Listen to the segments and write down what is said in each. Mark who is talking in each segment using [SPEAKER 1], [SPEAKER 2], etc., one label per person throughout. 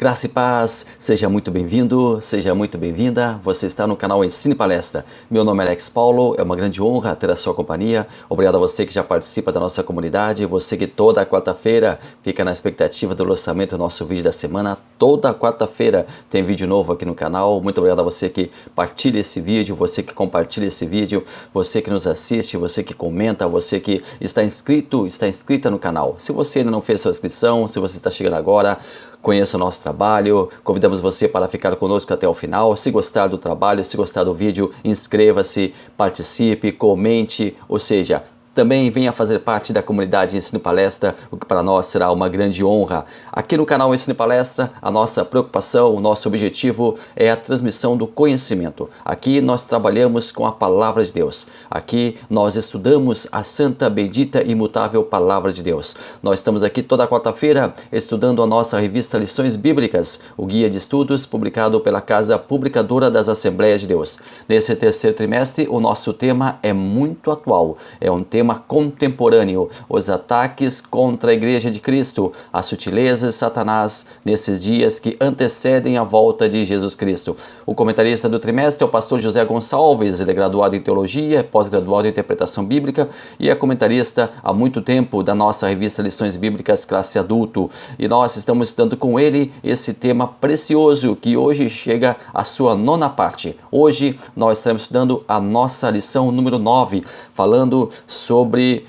[SPEAKER 1] Graça e paz, seja muito bem-vindo, seja muito bem-vinda. Você está no canal Ensine Palestra. Meu nome é Alex Paulo, é uma grande honra ter a sua companhia. Obrigado a você que já participa da nossa comunidade, você que toda quarta-feira fica na expectativa do lançamento do nosso vídeo da semana. Toda quarta-feira tem vídeo novo aqui no canal. Muito obrigado a você que partilha esse vídeo, você que compartilha esse vídeo, você que nos assiste, você que comenta, você que está inscrito, está inscrita no canal. Se você ainda não fez sua inscrição, se você está chegando agora, conheça o nosso trabalho, convidamos você para ficar conosco até o final. Se gostar do trabalho, se gostar do vídeo, inscreva-se, participe, comente, ou seja, também venha fazer parte da comunidade Ensine Palestra, o que para nós será uma grande honra. Aqui no canal Ensine Palestra, a nossa preocupação, o nosso objetivo é a transmissão do conhecimento. Aqui nós trabalhamos com a Palavra de Deus. Aqui nós estudamos a santa, bendita e imutável Palavra de Deus. Nós estamos aqui toda quarta-feira estudando a nossa revista Lições Bíblicas, o guia de estudos publicado pela Casa Publicadora das Assembleias de Deus. Nesse terceiro trimestre, o nosso tema é muito atual. É um tema contemporâneo, os ataques contra a Igreja de Cristo, as sutilezas de Satanás nesses dias que antecedem a volta de Jesus Cristo. O comentarista do trimestre é o pastor José Gonçalves. Ele é graduado em teologia, pós-graduado em interpretação bíblica e é comentarista há muito tempo da nossa revista Lições Bíblicas Classe Adulto. E nós estamos estudando com ele esse tema precioso que hoje chega à sua 9ª parte. Hoje nós estaremos estudando a nossa lição número 9, falando sobre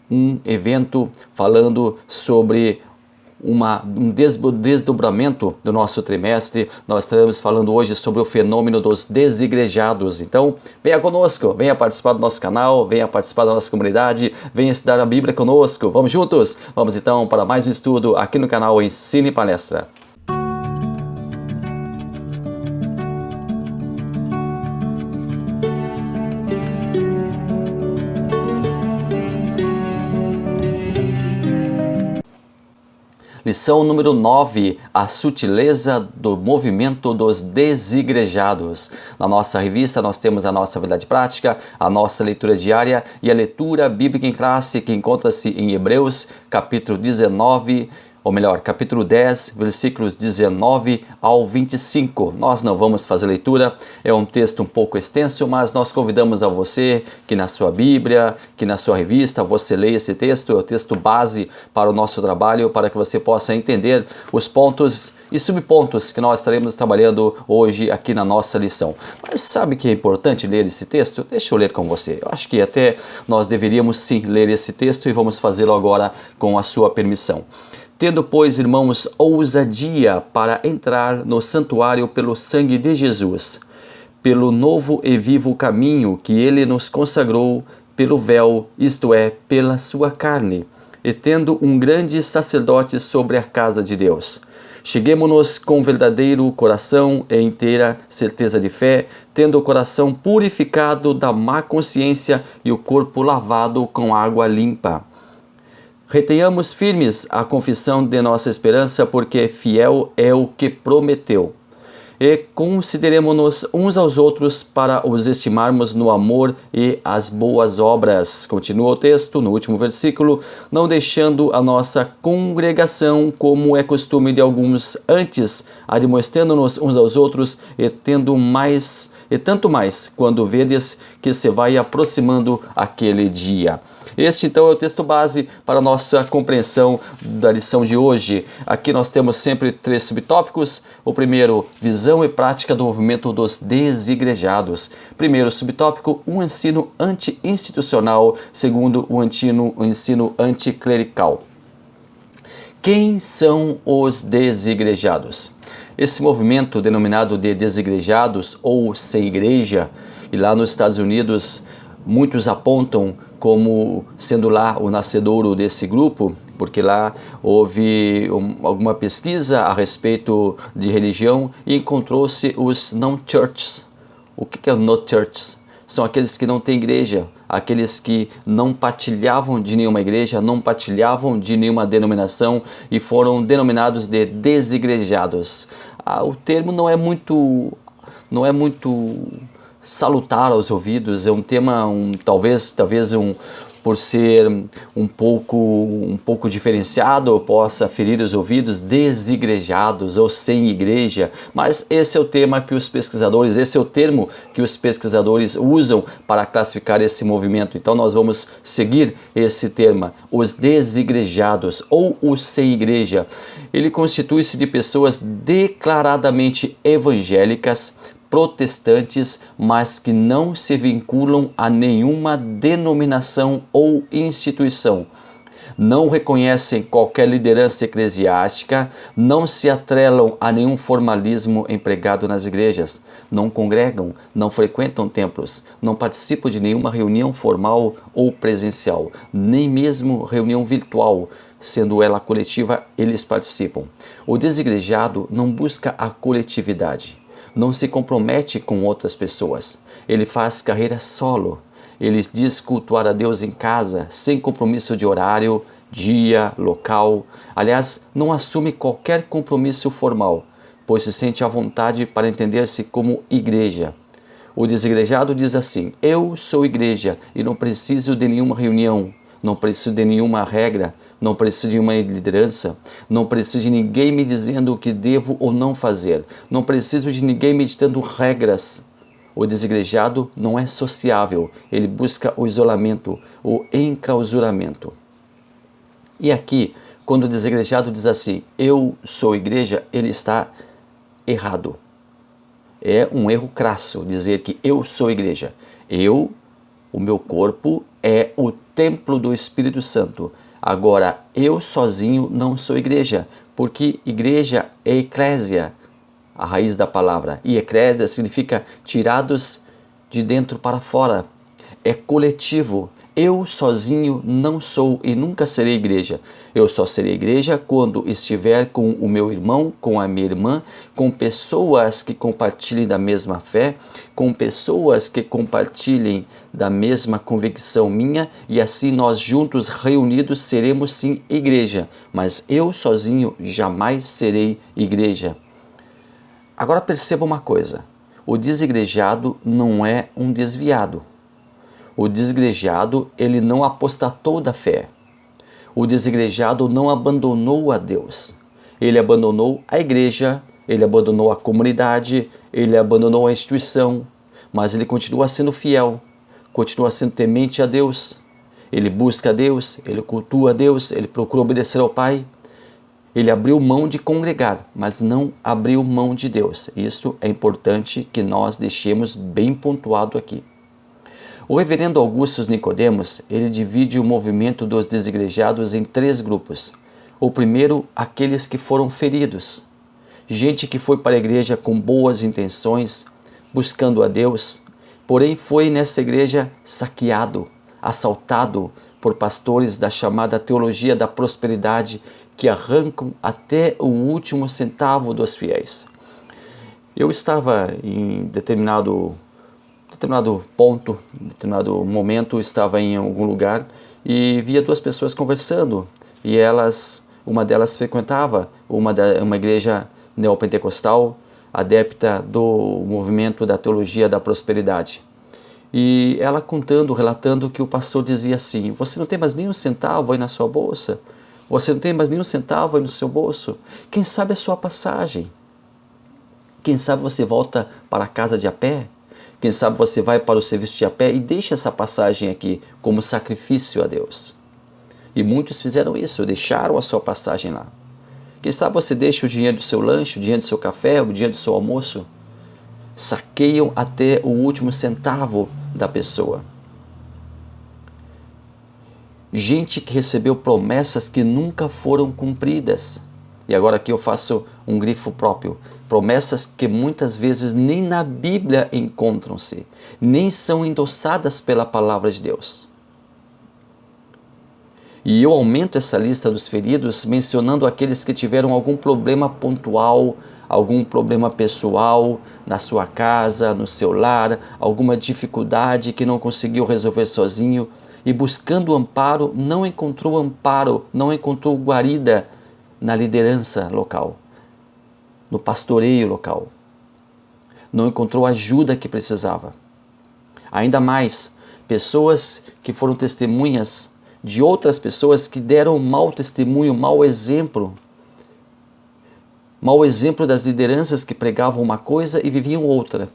[SPEAKER 1] um evento, falando sobre um desdobramento do nosso trimestre. Nós estaremos falando hoje sobre o fenômeno dos desigrejados. Então, venha conosco, venha participar do nosso canal, venha participar da nossa comunidade, venha estudar a Bíblia conosco. Vamos juntos? Vamos então para mais um estudo aqui no canal Ensine Palestra. Lição número 9, a sutileza do movimento dos desigrejados. Na nossa revista nós temos a nossa verdade prática, a nossa leitura diária e a leitura bíblica em classe, que encontra-se em Hebreus, capítulo 19, ou melhor, capítulo 10, versículos 19 ao 25. Nós não vamos fazer leitura, é um texto um pouco extenso, mas nós convidamos a você que na sua Bíblia, que na sua revista, você leia esse texto, é o texto base para o nosso trabalho, para que você possa entender os pontos e subpontos que nós estaremos trabalhando hoje aqui na nossa lição. Mas sabe que é importante ler esse texto? Deixa eu ler com você. Eu acho que até nós deveríamos sim ler esse texto e vamos fazê-lo agora com a sua permissão. Tendo, pois, irmãos, ousadia para entrar no santuário pelo sangue de Jesus, pelo novo e vivo caminho que ele nos consagrou pelo véu, isto é, pela sua carne, e tendo um grande sacerdote sobre a casa de Deus. Cheguemo-nos com verdadeiro coração e inteira certeza de fé, tendo o coração purificado da má consciência e o corpo lavado com água limpa. Retenhamos firmes a confissão de nossa esperança, porque fiel é o que prometeu. E consideremo-nos uns aos outros para os estimarmos no amor e as boas obras. Continua o texto no último versículo, não deixando a nossa congregação como é costume de alguns, antes admoestando-nos uns aos outros e tanto mais quando vedes que se vai aproximando aquele dia. Este então é o texto base para a nossa compreensão da lição de hoje. Aqui nós temos sempre 3 subtópicos. O primeiro, visão e prática do movimento dos desigrejados. Primeiro subtópico, um ensino anti-institucional. Segundo, o ensino anticlerical. Quem são os desigrejados? Esse movimento denominado de desigrejados ou sem igreja, e lá nos Estados Unidos muitos apontam como sendo lá o nascedouro desse grupo, porque lá houve alguma pesquisa a respeito de religião e encontrou-se os non-churches. O que é o no-churches? São aqueles que não têm igreja, aqueles que não partilhavam de nenhuma igreja, não partilhavam de nenhuma denominação e foram denominados de desigrejados. O termo não é muito salutar aos ouvidos, é um tema talvez por ser um pouco diferenciado, possa ferir os ouvidos, desigrejados ou sem igreja, mas esse é o termo que os pesquisadores usam para classificar esse movimento. Então nós vamos seguir esse termo, os desigrejados ou os sem igreja. Ele constitui-se de pessoas declaradamente evangélicas, protestantes, mas que não se vinculam a nenhuma denominação ou instituição. Não reconhecem qualquer liderança eclesiástica, não se atrelam a nenhum formalismo empregado nas igrejas, não congregam, não frequentam templos, não participam de nenhuma reunião formal ou presencial, nem mesmo reunião virtual, sendo ela coletiva, eles participam. O desigrejado não busca a coletividade, não se compromete com outras pessoas. Ele faz carreira solo. Ele diz cultuar a Deus em casa, sem compromisso de horário, dia, local. Aliás, não assume qualquer compromisso formal, pois se sente à vontade para entender-se como igreja. O desigrejado diz assim: eu sou igreja e não preciso de nenhuma reunião, não preciso de nenhuma regra, não preciso de uma liderança, não preciso de ninguém me dizendo o que devo ou não fazer, não preciso de ninguém me ditando regras. O desigrejado não é sociável, ele busca o isolamento, o enclausuramento. E aqui, quando o desigrejado diz assim, eu sou igreja, ele está errado. É um erro crasso dizer que eu sou igreja. O meu corpo é o templo do Espírito Santo. Agora, eu sozinho não sou igreja, porque igreja é eclésia, a raiz da palavra. E eclésia significa tirados de dentro para fora. É coletivo. Eu sozinho não sou e nunca serei igreja. Eu só serei igreja quando estiver com o meu irmão, com a minha irmã, com pessoas que compartilhem da mesma fé, com pessoas que compartilhem da mesma convicção minha, e assim nós juntos, reunidos, seremos sim igreja. Mas eu sozinho jamais serei igreja. Agora perceba uma coisa, o desigrejado não é um desviado. O desigrejado, ele não apostatou da fé. O desigrejado não abandonou a Deus. Ele abandonou a igreja, ele abandonou a comunidade, ele abandonou a instituição, mas ele continua sendo fiel, continua sendo temente a Deus. Ele busca a Deus, ele cultua a Deus, ele procura obedecer ao Pai. Ele abriu mão de congregar, mas não abriu mão de Deus. Isso é importante que nós deixemos bem pontuado aqui. O reverendo Augustus Nicodemos, ele divide o movimento dos desigrejados em 3 grupos. O primeiro, aqueles que foram feridos. Gente que foi para a igreja com boas intenções, buscando a Deus, porém foi nessa igreja saqueado, assaltado por pastores da chamada teologia da prosperidade, que arrancam até o último centavo dos fiéis. Eu estava em determinado ponto, em determinado momento, estava em algum lugar e via 2 pessoas conversando e uma delas frequentava uma igreja neopentecostal, adepta do movimento da teologia da prosperidade. E ela relatando que o pastor dizia assim, você não tem mais nenhum centavo aí na sua bolsa? Você não tem mais nenhum centavo aí no seu bolso? Quem sabe a sua passagem? Quem sabe você volta para casa de a pé? Quem sabe você vai para o serviço de a pé e deixa essa passagem aqui como sacrifício a Deus. E muitos fizeram isso, deixaram a sua passagem lá. Quem sabe você deixa o dinheiro do seu lanche, o dinheiro do seu café, o dinheiro do seu almoço. Saqueiam até o último centavo da pessoa. Gente que recebeu promessas que nunca foram cumpridas. E agora aqui eu faço um grifo próprio. Promessas que muitas vezes nem na Bíblia encontram-se, nem são endossadas pela palavra de Deus. E eu aumento essa lista dos feridos mencionando aqueles que tiveram algum problema pontual, algum problema pessoal na sua casa, no seu lar, alguma dificuldade que não conseguiu resolver sozinho e buscando amparo, não encontrou guarida na liderança local, no pastoreio local. Não encontrou a ajuda que precisava. Ainda mais, pessoas que foram testemunhas de outras pessoas que deram mau testemunho, mau exemplo das lideranças que pregavam uma coisa e viviam outra.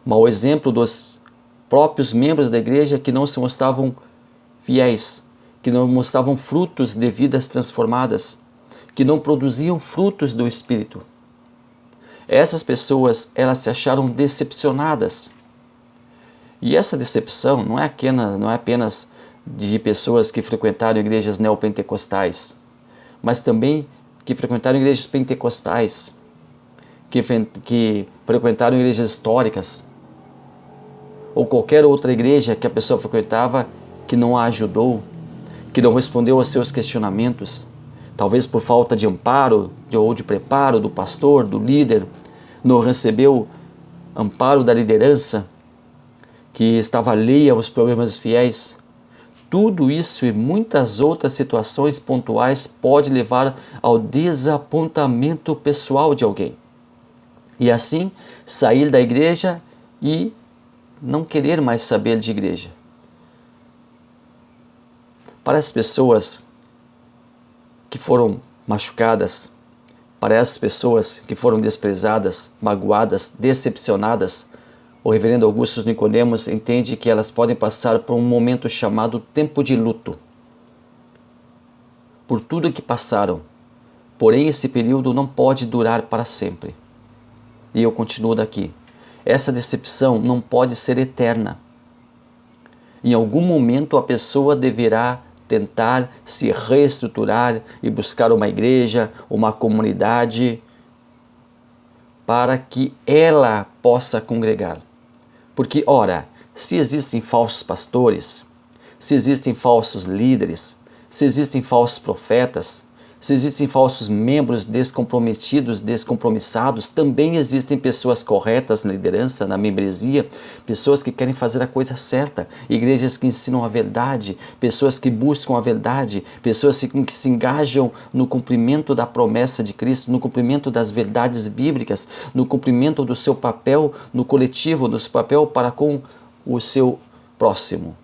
[SPEAKER 1] Mau exemplo dos próprios membros da igreja que não se mostravam fiéis, que não mostravam frutos de vidas transformadas, que não produziam frutos do Espírito. Essas pessoas, elas se acharam decepcionadas. E essa decepção não é apenas de pessoas que frequentaram igrejas neopentecostais, mas também que frequentaram igrejas pentecostais, que frequentaram igrejas históricas, ou qualquer outra igreja que a pessoa frequentava que não a ajudou, que não respondeu aos seus questionamentos, talvez por falta de amparo ou de preparo do pastor, do líder, não recebeu amparo da liderança, que estava alheia aos problemas fiéis. Tudo isso e muitas outras situações pontuais pode levar ao desapontamento pessoal de alguém. E assim, sair da igreja e não querer mais saber de igreja. Para as pessoas que foram machucadas, para essas pessoas que foram desprezadas, magoadas, decepcionadas, o reverendo Augusto Nicodemos entende que elas podem passar por um momento chamado tempo de luto. Por tudo que passaram, porém esse período não pode durar para sempre. E eu continuo daqui. Essa decepção não pode ser eterna. Em algum momento a pessoa deverá tentar se reestruturar e buscar uma igreja, uma comunidade, para que ela possa congregar. Porque, ora, se existem falsos pastores, se existem falsos líderes, se existem falsos profetas, se existem falsos membros descomprometidos, descompromissados, também existem pessoas corretas na liderança, na membresia, pessoas que querem fazer a coisa certa, igrejas que ensinam a verdade, pessoas que buscam a verdade, pessoas que se engajam no cumprimento da promessa de Cristo, no cumprimento das verdades bíblicas, no cumprimento do seu papel no coletivo, do seu papel para com o seu próximo.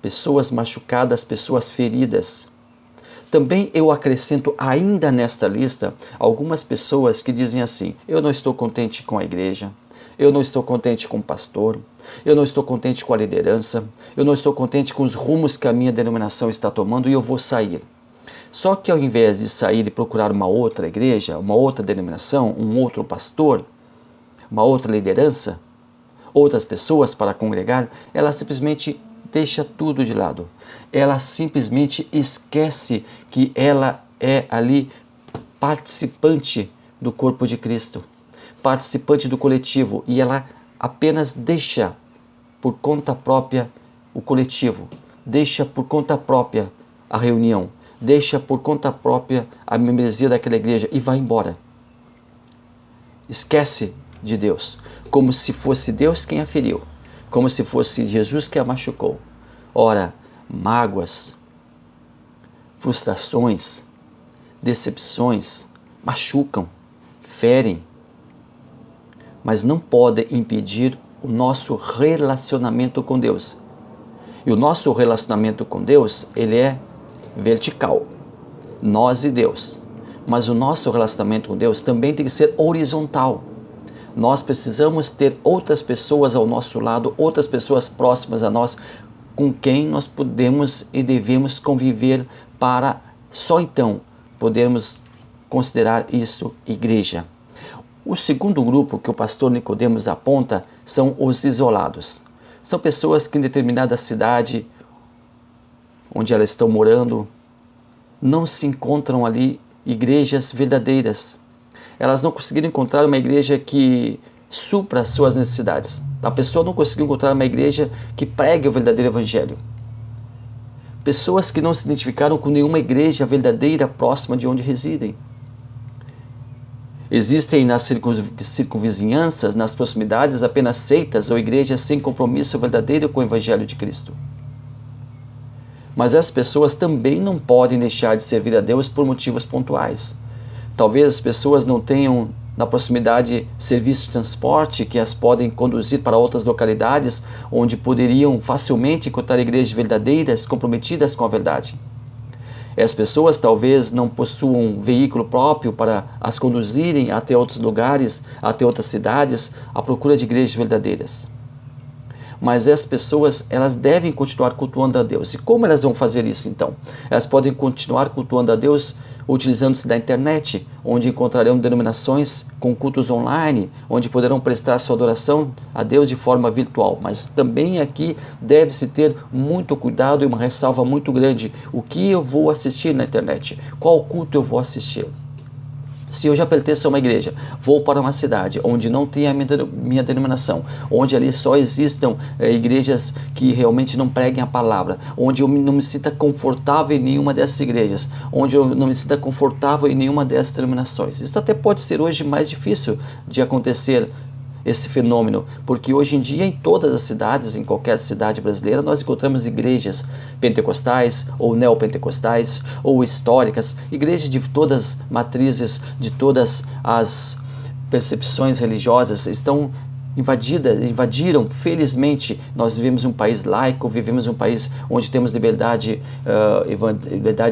[SPEAKER 1] Pessoas machucadas, pessoas feridas. Também eu acrescento ainda nesta lista algumas pessoas que dizem assim: eu não estou contente com a igreja, eu não estou contente com o pastor, eu não estou contente com a liderança, eu não estou contente com os rumos que a minha denominação está tomando e eu vou sair. Só que ao invés de sair e procurar uma outra igreja, uma outra denominação, um outro pastor, uma outra liderança, outras pessoas para congregar, ela simplesmente deixa tudo de lado. Ela simplesmente esquece que ela é ali participante do corpo de Cristo, participante do coletivo, e ela apenas deixa por conta própria o coletivo, deixa por conta própria a reunião, deixa por conta própria a membresia daquela igreja e vai embora. Esquece de Deus, como se fosse Deus quem a feriu, como se fosse Jesus que a machucou. Ora, mágoas, frustrações, decepções machucam, ferem, mas não podem impedir o nosso relacionamento com Deus. E o nosso relacionamento com Deus, ele é vertical, nós e Deus. Mas o nosso relacionamento com Deus também tem que ser horizontal. Nós precisamos ter outras pessoas ao nosso lado, outras pessoas próximas a nós, com quem nós podemos e devemos conviver para só então podermos considerar isso igreja. O segundo grupo que o pastor Nicodemos aponta são os isolados. São pessoas que em determinada cidade onde elas estão morando não se encontram ali igrejas verdadeiras. Elas não conseguiram encontrar uma igreja que supra as suas necessidades. A pessoa não conseguiu encontrar uma igreja que pregue o verdadeiro evangelho. Pessoas que não se identificaram com nenhuma igreja verdadeira próxima de onde residem. Existem nas circunvizinhanças, nas proximidades, apenas seitas ou igrejas sem compromisso verdadeiro com o evangelho de Cristo. Mas as pessoas também não podem deixar de servir a Deus por motivos pontuais. Talvez as pessoas não tenham na proximidade serviços de transporte que as podem conduzir para outras localidades onde poderiam facilmente encontrar igrejas verdadeiras, comprometidas com a verdade. As pessoas talvez não possuam um veículo próprio para as conduzirem até outros lugares, até outras cidades, à procura de igrejas verdadeiras. Mas as pessoas, elas devem continuar cultuando a Deus. E como elas vão fazer isso então? Elas podem continuar cultuando a Deus utilizando-se da internet, onde encontrarão denominações com cultos online, onde poderão prestar sua adoração a Deus de forma virtual. Mas também aqui deve-se ter muito cuidado e uma ressalva muito grande. O que eu vou assistir na internet? Qual culto eu vou assistir? Se eu já pertenço a uma igreja, vou para uma cidade onde não tem a minha denominação, onde ali só existam igrejas que realmente não preguem a palavra, onde eu não me sinta confortável em nenhuma dessas igrejas, onde eu não me sinta confortável em nenhuma dessas denominações. Isso até pode ser hoje mais difícil de acontecer, esse fenômeno, porque hoje em dia em todas as cidades, em qualquer cidade brasileira, nós encontramos igrejas pentecostais ou neopentecostais ou históricas, igrejas de todas as matrizes, de todas as percepções religiosas estão invadiram, felizmente, nós vivemos um país laico, vivemos um país onde temos liberdade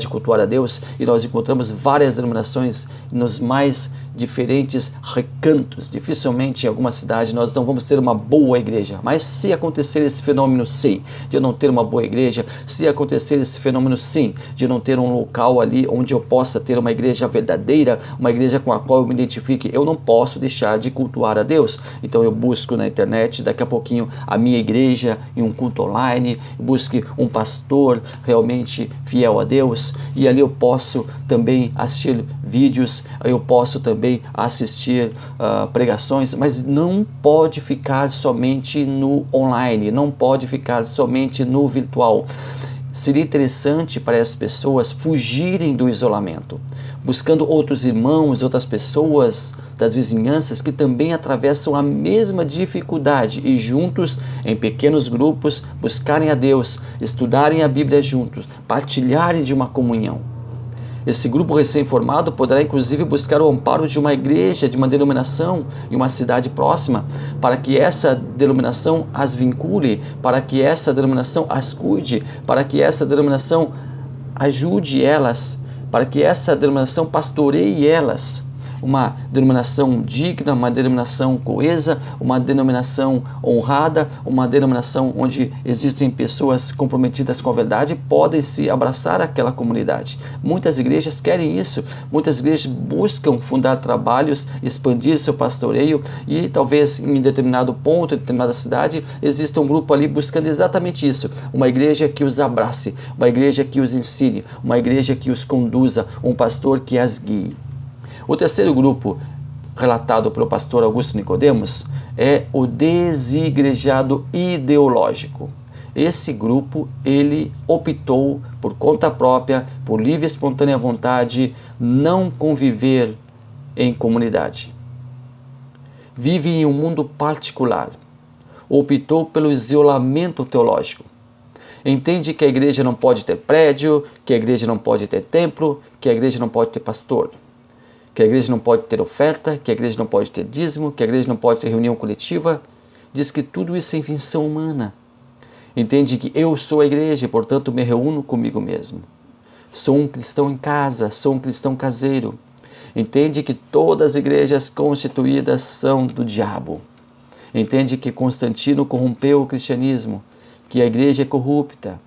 [SPEAKER 1] de cultuar a Deus, e nós encontramos várias denominações nos mais diferentes recantos. Dificilmente em alguma cidade nós não vamos ter uma boa igreja, mas se acontecer esse fenômeno sim, de eu não ter uma boa igreja, se acontecer esse fenômeno sim, de eu não ter um local ali onde eu possa ter uma igreja verdadeira, uma igreja com a qual eu me identifique, eu não posso deixar de cultuar a Deus. Então eu busco na internet, daqui a pouquinho, a minha igreja em um culto online, busque um pastor realmente fiel a Deus, e ali eu posso também assistir vídeos, eu posso também assistir pregações, mas não pode ficar somente no online, não pode ficar somente no virtual. Seria interessante para as pessoas fugirem do isolamento, buscando outros irmãos, outras pessoas das vizinhanças que também atravessam a mesma dificuldade e juntos, em pequenos grupos, buscarem a Deus, estudarem a Bíblia juntos, partilharem de uma comunhão. Esse grupo recém-formado poderá inclusive buscar o amparo de uma igreja, de uma denominação em uma cidade próxima, para que essa denominação as vincule, para que essa denominação as cuide, para que essa denominação ajude elas, para que essa denominação pastoreie elas. Uma denominação digna, uma denominação coesa, uma denominação honrada, uma denominação onde existem pessoas comprometidas com a verdade, podem se abraçar aquela comunidade. Muitas igrejas querem isso, muitas igrejas buscam fundar trabalhos, expandir seu pastoreio, e talvez em determinado ponto, em determinada cidade, exista um grupo ali buscando exatamente isso, uma igreja que os abrace, uma igreja que os ensine, uma igreja que os conduza, um pastor que as guie. O terceiro grupo, relatado pelo pastor Augusto Nicodemos, é o desigrejado ideológico. Esse grupo, ele optou por conta própria, por livre e espontânea vontade, não conviver em comunidade. Vive em um mundo particular. Optou pelo isolamento teológico. Entende que a igreja não pode ter prédio, que a igreja não pode ter templo, que a igreja não pode ter pastor, que a igreja não pode ter oferta, que a igreja não pode ter dízimo, que a igreja não pode ter reunião coletiva. Diz que tudo isso é invenção humana. Entende que eu sou a igreja e, portanto, me reúno comigo mesmo. Sou um cristão em casa, sou um cristão caseiro. Entende que todas as igrejas constituídas são do diabo. Entende que Constantino corrompeu o cristianismo, que a igreja é corrupta,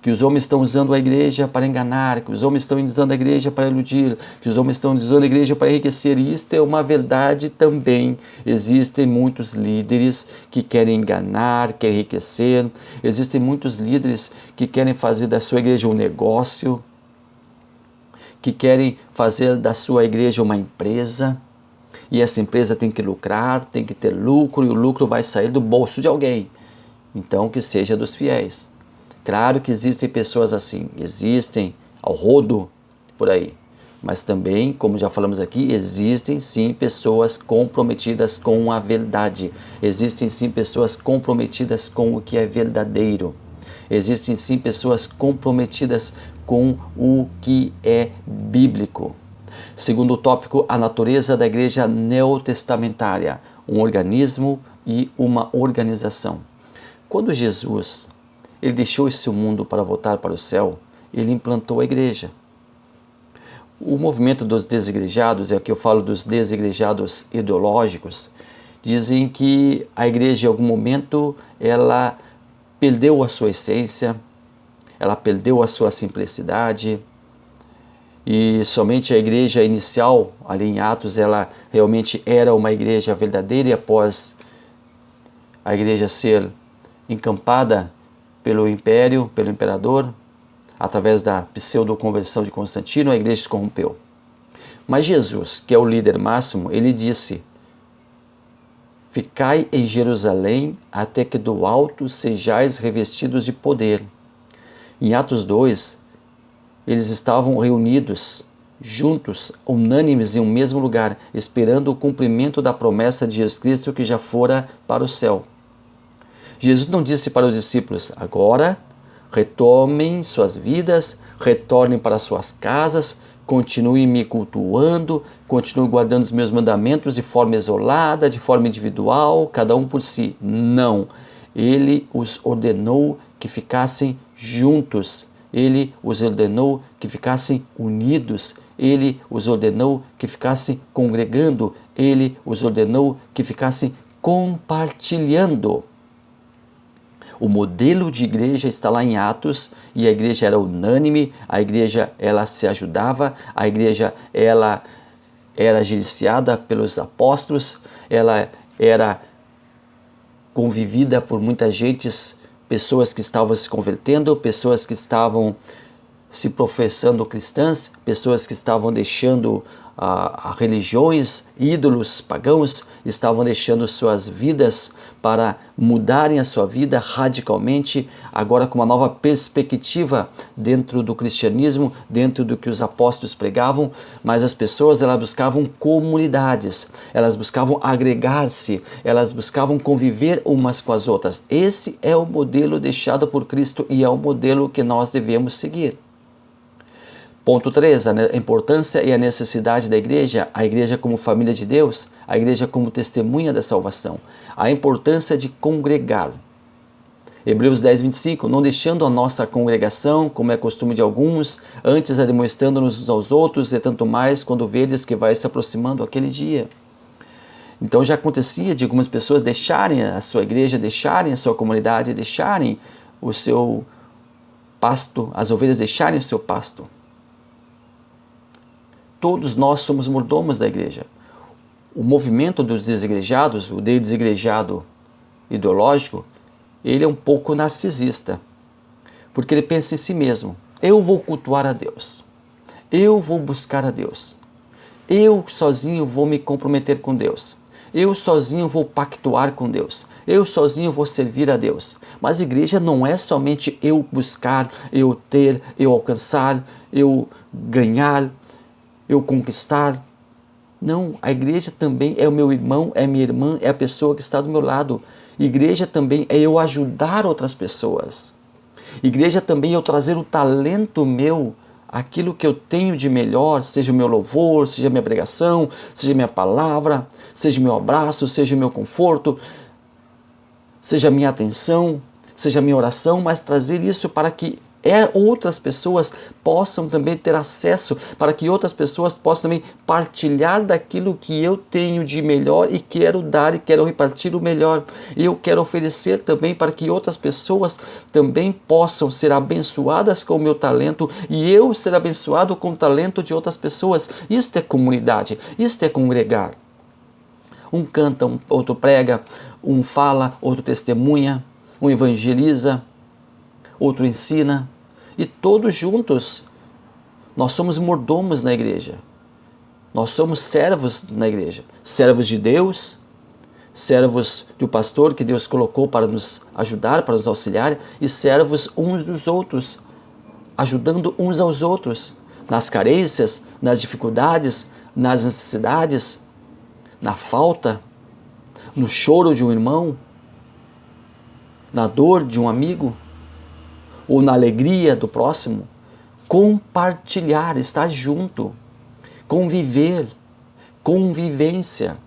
[SPEAKER 1] que os homens estão usando a igreja para enganar, que os homens estão usando a igreja para iludir, que os homens estão usando a igreja para enriquecer. E isto é uma verdade também. Existem muitos líderes que querem enganar, querem enriquecer. Existem muitos líderes que querem fazer da sua igreja um negócio, que querem fazer da sua igreja uma empresa. E essa empresa tem que lucrar, tem que ter lucro, e o lucro vai sair do bolso de alguém. Então, que seja dos fiéis. Claro que existem pessoas assim, existem ao rodo por aí, mas também, como já falamos aqui, existem sim pessoas comprometidas com a verdade, existem sim pessoas comprometidas com o que é verdadeiro, existem sim pessoas comprometidas com o que é bíblico. Segundo tópico, a natureza da igreja neotestamentária, um organismo e uma organização. Quando Jesus ele deixou esse mundo para voltar para o céu, ele implantou a igreja. O movimento dos desigrejados, é o que eu falo dos desigrejados ideológicos, dizem que a igreja em algum momento ela perdeu a sua essência, ela perdeu a sua simplicidade, e somente a igreja inicial, ali em Atos, ela realmente era uma igreja verdadeira, e após a igreja ser encampada pelo império, pelo imperador, através da pseudo-conversão de Constantino, a igreja se corrompeu. Mas Jesus, que é o líder máximo, ele disse: ficai em Jerusalém até que do alto sejais revestidos de poder. Em Atos 2, eles estavam reunidos, juntos, unânimes em um mesmo lugar, esperando o cumprimento da promessa de Jesus Cristo que já fora para o céu. Jesus não disse para os discípulos: agora retomem suas vidas, retornem para suas casas, continuem me cultuando, continuem guardando os meus mandamentos de forma isolada, de forma individual, cada um por si. Não. Ele os ordenou que ficassem juntos. Ele os ordenou que ficassem unidos. Ele os ordenou que ficassem congregando. Ele os ordenou que ficassem compartilhando. O modelo de igreja está lá em Atos, e a igreja era unânime, a igreja ela se ajudava, a igreja ela era gerenciada pelos apóstolos, ela era convivida por muitas gentes, pessoas que estavam se convertendo, pessoas que estavam se professando cristãs, pessoas que estavam deixando religiões, ídolos pagãos, estavam deixando suas vidas para mudarem a sua vida radicalmente, agora com uma nova perspectiva dentro do cristianismo, dentro do que os apóstolos pregavam. Mas as pessoas elas buscavam comunidades, elas buscavam agregar-se, elas buscavam conviver umas com as outras. Esse é o modelo deixado por Cristo e é o modelo que nós devemos seguir. Ponto 3, a importância e a necessidade da igreja, a igreja como família de Deus, a igreja como testemunha da salvação, a importância de congregar. Hebreus 10, 25, não deixando a nossa congregação, como é costume de alguns, antes admoestando-nos uns aos outros, e tanto mais quando vedes que vai se aproximando aquele dia. Então já acontecia de algumas pessoas deixarem a sua igreja, deixarem a sua comunidade, deixarem o seu pasto, as ovelhas deixarem o seu pasto. Todos nós somos mordomos da igreja. O movimento dos desigrejados, o desigrejado ideológico, ele é um pouco narcisista, porque ele pensa em si mesmo: eu vou cultuar a Deus, eu vou buscar a Deus, eu sozinho vou me comprometer com Deus, eu sozinho vou pactuar com Deus, eu sozinho vou servir a Deus. Mas a igreja não é somente eu buscar, eu ter, eu alcançar, eu ganhar, eu conquistar. Não, a igreja também é o meu irmão, é minha irmã, é a pessoa que está do meu lado. Igreja também é eu ajudar outras pessoas. Igreja também é eu trazer o talento meu, aquilo que eu tenho de melhor, seja o meu louvor, seja a minha pregação, seja a minha palavra, seja o meu abraço, seja o meu conforto, seja a minha atenção, seja a minha oração, mas trazer isso para que outras pessoas possam também ter acesso, para que outras pessoas possam também partilhar daquilo que eu tenho de melhor e quero dar e quero repartir o melhor. Eu quero oferecer também para que outras pessoas também possam ser abençoadas com o meu talento e eu ser abençoado com o talento de outras pessoas. Isto é comunidade, isto é congregar. Um canta, outro prega, um fala, outro testemunha, um evangeliza, outro ensina, e todos juntos nós somos mordomos na igreja, nós somos servos na igreja, servos de Deus, servos do pastor que Deus colocou para nos ajudar, para nos auxiliar, e servos uns dos outros, ajudando uns aos outros, nas carências, nas dificuldades, nas necessidades, na falta, no choro de um irmão, na dor de um amigo, ou na alegria do próximo. Compartilhar, estar junto. conviver, convivência.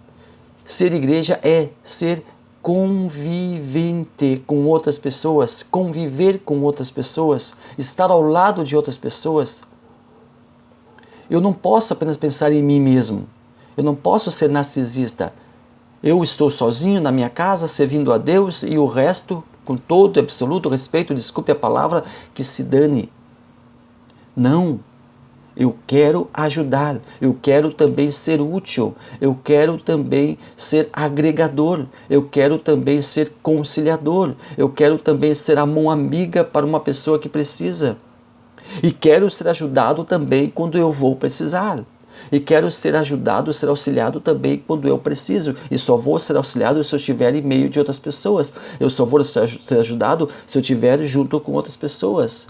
[SPEAKER 1] Ser igreja é ser convivente com outras pessoas, conviver com outras pessoas, estar ao lado de outras pessoas. Eu não posso apenas pensar em mim mesmo. Eu não posso ser narcisista. Eu estou sozinho na minha casa, servindo a Deus, e o resto, com todo e absoluto respeito, desculpe a palavra, que se dane. Não. Eu quero ajudar, eu quero também ser útil, eu quero também ser agregador, eu quero também ser conciliador, eu quero também ser a mão amiga para uma pessoa que precisa. E quero ser ajudado também quando eu vou precisar. E quero ser ajudado, ser auxiliado também quando eu preciso. E só vou ser auxiliado se eu estiver em meio de outras pessoas. Eu só vou ser ajudado se eu estiver junto com outras pessoas.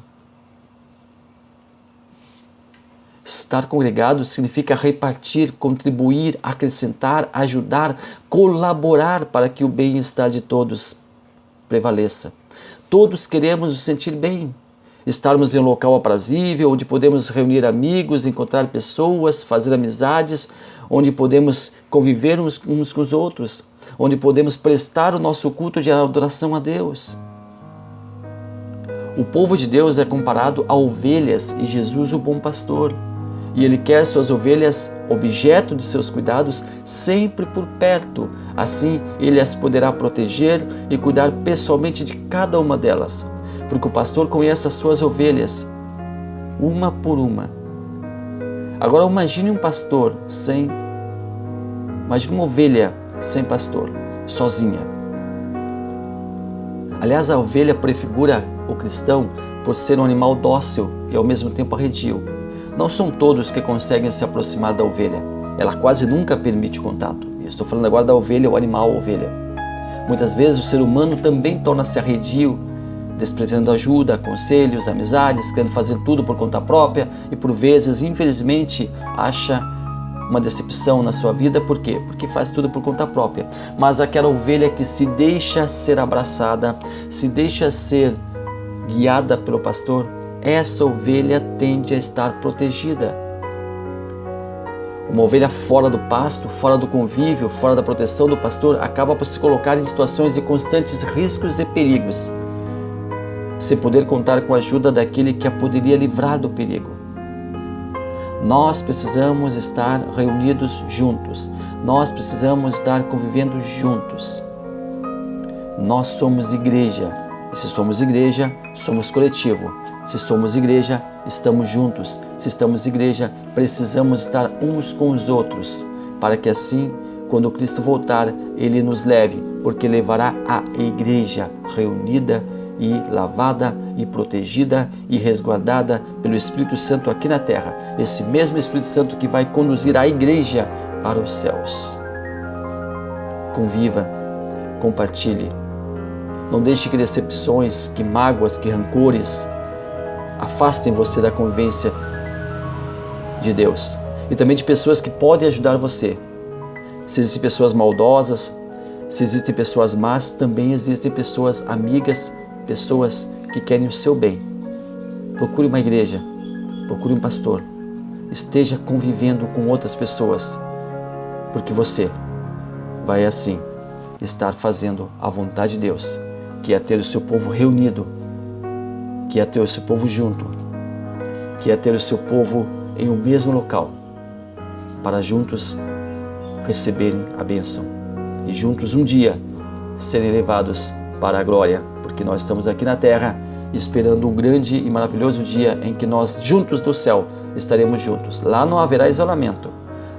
[SPEAKER 1] Estar congregado significa repartir, contribuir, acrescentar, ajudar, colaborar para que o bem-estar de todos prevaleça. Todos queremos nos sentir bem, estarmos em um local aprazível, onde podemos reunir amigos, encontrar pessoas, fazer amizades, onde podemos conviver uns com os outros, onde podemos prestar o nosso culto de adoração a Deus. O povo de Deus é comparado a ovelhas e Jesus o bom pastor. E Ele quer suas ovelhas, objeto de seus cuidados, sempre por perto. Assim, Ele as poderá proteger e cuidar pessoalmente de cada uma delas. Porque o pastor conhece as suas ovelhas, uma por uma. Agora imagine um pastor imagine uma ovelha sem pastor, sozinha. Aliás, a ovelha prefigura o cristão por ser um animal dócil e ao mesmo tempo arredio. Não são todos que conseguem se aproximar da ovelha. Ela quase nunca permite contato. Eu estou falando agora da ovelha, o animal ovelha. Muitas vezes o ser humano também torna-se arredio, desprezando ajuda, conselhos, amizades, querendo fazer tudo por conta própria e por vezes, infelizmente, acha uma decepção na sua vida. Por quê? Porque faz tudo por conta própria. Mas aquela ovelha que se deixa ser abraçada, se deixa ser guiada pelo pastor, essa ovelha tende a estar protegida. Uma ovelha fora do pasto, fora do convívio, fora da proteção do pastor, acaba por se colocar em situações de constantes riscos e perigos, sem poder contar com a ajuda daquele que a poderia livrar do perigo. Nós precisamos estar reunidos juntos. Nós precisamos estar convivendo juntos. Nós somos igreja. E se somos igreja, somos coletivo. Se somos igreja, estamos juntos. Se estamos igreja, precisamos estar uns com os outros, para que assim, quando Cristo voltar, Ele nos leve, porque levará a igreja reunida e lavada e protegida e resguardada pelo Espírito Santo aqui na terra. Esse mesmo Espírito Santo que vai conduzir a igreja para os céus. Conviva, compartilhe. Não deixe que decepções, que mágoas, que rancores afastem você da convivência de Deus e também de pessoas que podem ajudar você. Se existem pessoas maldosas, se existem pessoas más, também existem pessoas amigas, pessoas que querem o seu bem. Procure uma igreja, procure um pastor, esteja convivendo com outras pessoas, porque você vai assim estar fazendo a vontade de Deus, que é ter o seu povo reunido, que é ter o seu povo junto, que é ter o seu povo em um mesmo local, para juntos receberem a bênção e juntos um dia serem levados para a glória, porque nós estamos aqui na terra esperando um grande e maravilhoso dia em que nós juntos do céu estaremos juntos. Lá não haverá isolamento,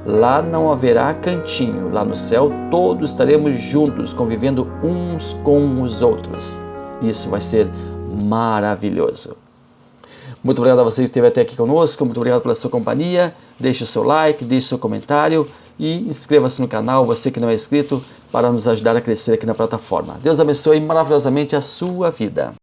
[SPEAKER 1] lá não haverá cantinho, lá no céu todos estaremos juntos, convivendo uns com os outros. Isso vai ser maravilhoso. Muito obrigado a você que esteve até aqui conosco, muito obrigado pela sua companhia. Deixe o seu like, deixe o seu comentário e inscreva-se no canal, você que não é inscrito, para nos ajudar a crescer aqui na plataforma. Deus abençoe maravilhosamente a sua vida.